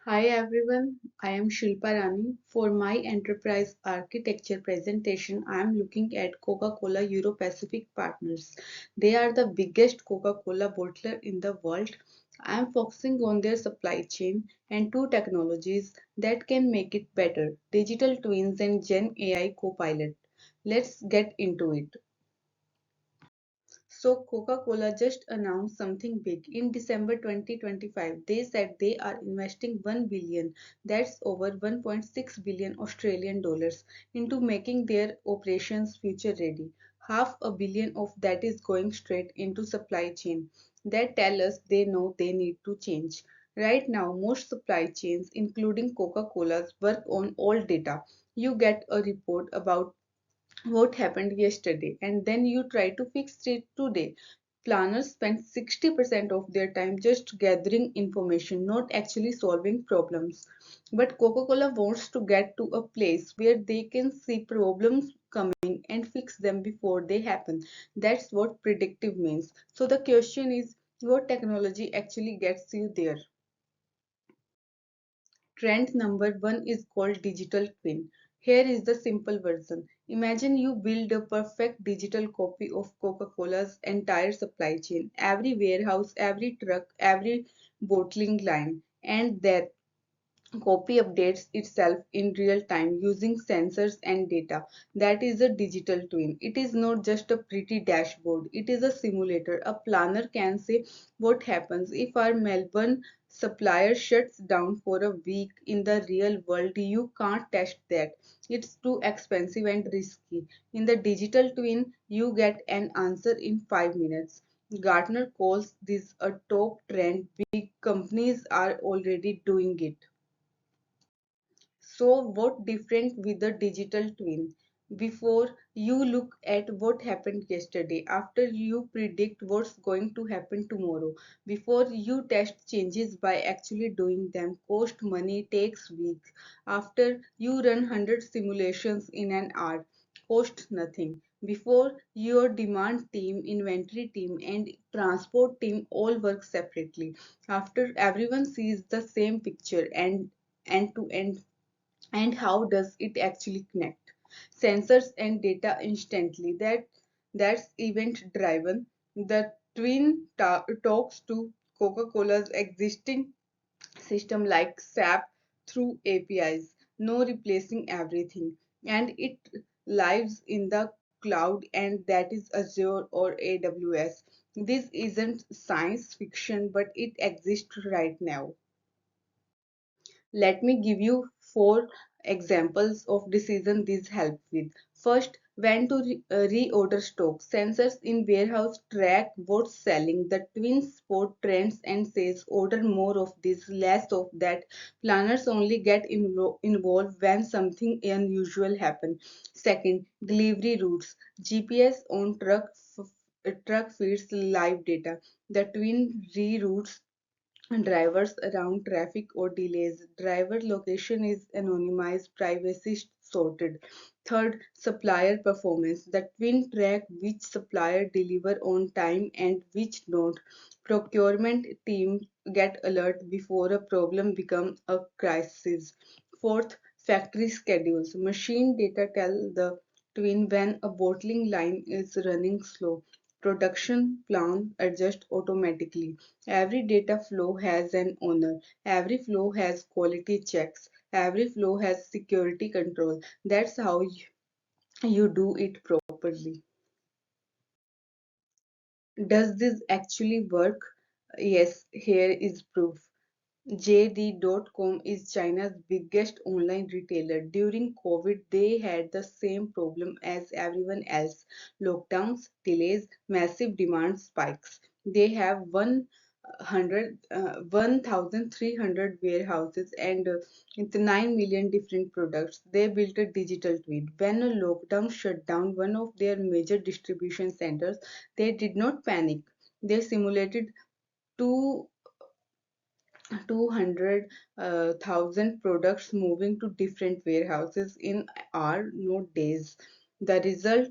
Hi everyone, I am Shilpa Rani. For my enterprise architecture presentation, I am looking at Coca-Cola Euro-Pacific Partners. They are the biggest Coca-Cola bottler in the world. I am focusing on their supply chain and two technologies that can make it better, digital twins and Gen AI Copilot. Let's get into it. So Coca-Cola just announced something big. In December 2025, they said they are investing 1 billion, that's over 1.6 billion Australian dollars, into making their operations future ready. Half a billion of that is going straight into supply chain. That tell us they know they need to change. Right now, most supply chains, including Coca-Cola's, work on old data. You get a report about what happened yesterday and then you try to fix it today. Planners spend 60% of their time just gathering information, not actually solving problems. But Coca-Cola wants to get to a place where they can see problems coming and fix them before they happen. That's what predictive means. So the question is, what technology actually gets you there? Trend number one is called digital twin. Here is the simple version. Imagine you build a perfect digital copy of Coca-Cola's entire supply chain, every warehouse, every truck, every bottling line, and that copy updates itself in real time using sensors and data. That is a digital twin. It is not just a pretty dashboard, it is a simulator. A planner can say what happens if our Melbourne supplier shuts down for a week. In the real world, you can't test that. It's too expensive and risky. In the digital twin, you get an answer in 5 minutes. Gartner calls this a top trend. Big companies are already doing it. So what different with the digital twin? Before you look at what happened yesterday, after you predict what's going to happen tomorrow, before you test changes by actually doing them, cost money takes weeks. After you run 100 simulations in an hour, cost nothing. Before your demand team, inventory team, and transport team all work separately. After everyone sees the same picture and end to end, and how does it actually connect sensors and data instantly. That's event driven. The twin talks to Coca-Cola's existing system like SAP through APIs, no replacing everything, and it lives in the cloud, and that is Azure or AWS. This isn't science fiction, but it exists right now. Let me give you four examples of decision this help with. First, when to reorder stock. Sensors in warehouse track what's selling. The twins spot trends and says order more of this, less of that. Planners only get involved when something unusual happen. Second, delivery routes. GPS on truck feeds live data. The twin reroutes drivers around traffic or delays. Driver location is anonymized, privacy sorted. Third, supplier performance. The twin track which supplier deliver on time and which don't. Procurement team get alert before a problem becomes a crisis. Fourth, factory schedules. Machine data tell the twin when a bottling line is running slow. Production plan adjust automatically. Every data flow has an owner. Every flow has quality checks. Every flow has security control. That's how you do it properly. Does this actually work? Yes, here is proof. JD.com is China's biggest online retailer. During COVID, they had the same problem as everyone else: lockdowns, delays, massive demand spikes. They have 1,300 warehouses and with 9 million different products. They built a digital twin. When a lockdown shut down one of their major distribution centers, they did not panic. They simulated two 200,000 products moving to different warehouses in hours, not days. The result,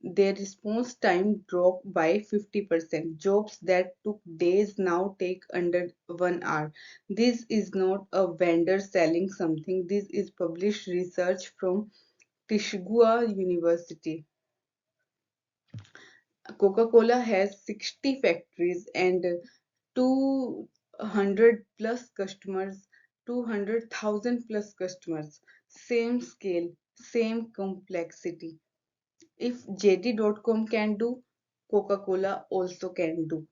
their response time dropped by 50%. Jobs that took days now take under 1 hour. This is not a vendor selling something. This is published research from Tishigua University. Coca-Cola has 60 factories and 200 plus customers, 200,000 plus customers. Same scale, same complexity. If JD.com can do, Coca-Cola also can do.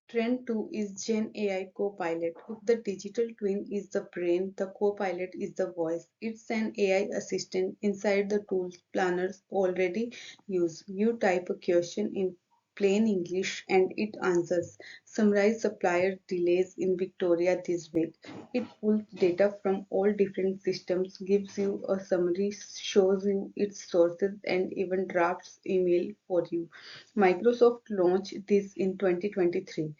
Trend 2 is Gen AI Copilot. If the digital twin is the brain, the Copilot is the voice. It's an AI assistant inside the tools planners already use. You type a question in plain English and it answers. Summarize supplier delays in Victoria this week. It pulls data from all different systems, gives you a summary, shows you its sources, and even drafts email for you. Microsoft launched this in 2023.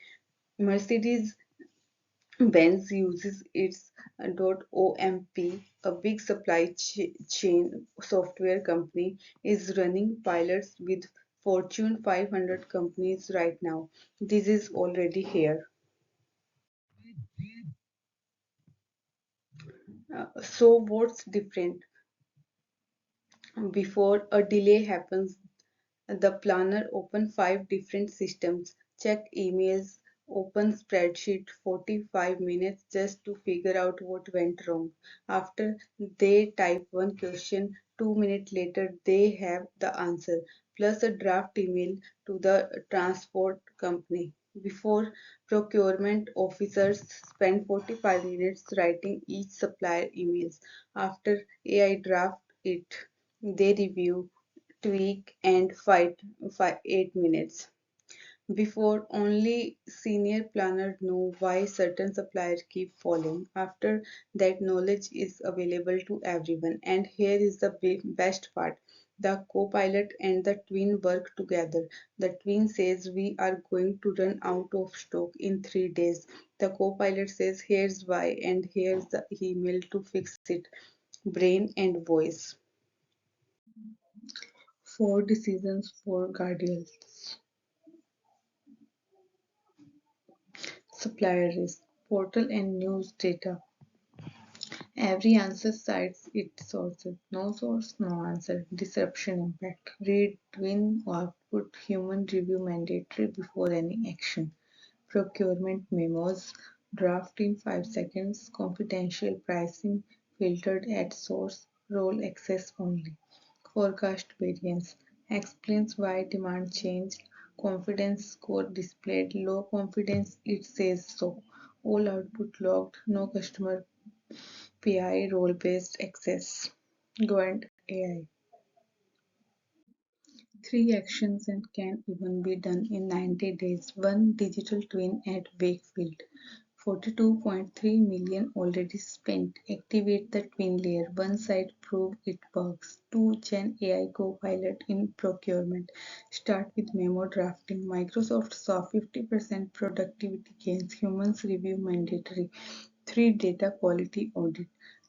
Mercedes Benz uses its .omp, a big supply chain software company, is running pilots with Fortune 500 companies right now. This is already here. So what's different? Before a delay happens, the planner open 5 different systems, check emails, open spreadsheet 45 minutes just to figure out what went wrong. After they type one question, 2 minutes later they have the answer, plus a draft email to the transport company. Before, procurement officers spend 45 minutes writing each supplier emails. After AI draft it, they review, tweak, and fight 8 minutes. Before, only senior planners know why certain suppliers keep falling. After that, knowledge is available to everyone. And here is the best part. The co-pilot and the twin work together. The twin says we are going to run out of stock in 3 days. The co-pilot says here's why and here's the email to fix it. Brain and voice. 4 decisions for guardians. Supplier risk, portal and news data. Every answer cites its sources. No source, no answer. Disruption impact. Read, twin, output, human review mandatory before any action. Procurement memos. Draft in 5 seconds. Confidential pricing filtered at source. Role access only. Forecast variance explains why demand changed. Confidence score displayed low confidence, it says so. All output logged, no customer PI role based access. Governed AI. 3 actions and can even be done in 90 days. 1 digital twin at Wakefield. 42.3 million already spent. Activate the twin layer. One site prove it works. 2 Gen AI Copilot in procurement. Start with memo drafting. Microsoft saw 50% productivity gains. Humans review mandatory. 3 data quality audit.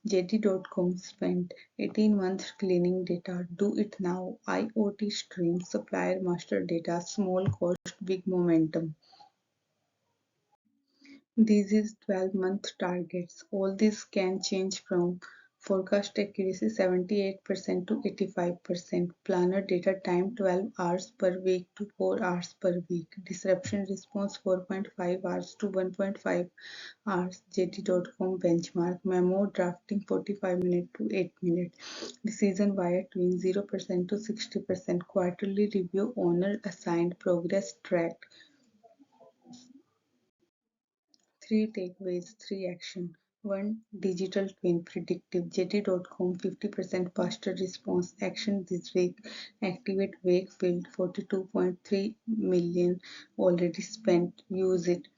JD.com spent 18 months cleaning data. Do it now. IoT stream, supplier master data, small cost, big momentum. This is 12-month targets. All this can change from forecast accuracy 78% to 85%. Planner data time 12 hours per week to 4 hours per week. Disruption response 4.5 hours to 1.5 hours. JT.com benchmark. Memo drafting 45 minutes to 8 minutes. Decision via twin 0% to 60%. Quarterly review owner assigned progress tracked. 3 takeaways, 3 action. 1. Digital twin predictive. JT.com 50% faster response. Action this week. Activate Wakefield 42.3 million already spent. Use it.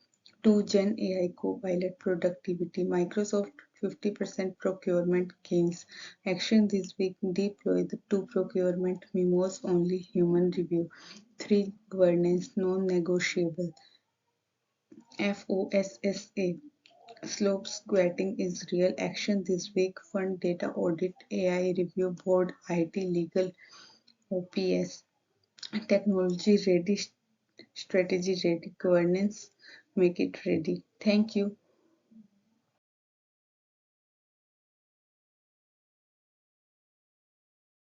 2. Gen AI Copilot productivity. Microsoft 50% procurement gains. Action this week. Deploy the 2 procurement memos only human review. 3. Governance non negotiable. FOSSA Slope squatting is real action this week. Fund data audit, AI review board, IT legal, OPS, technology ready, strategy ready, governance, make it ready. Thank you.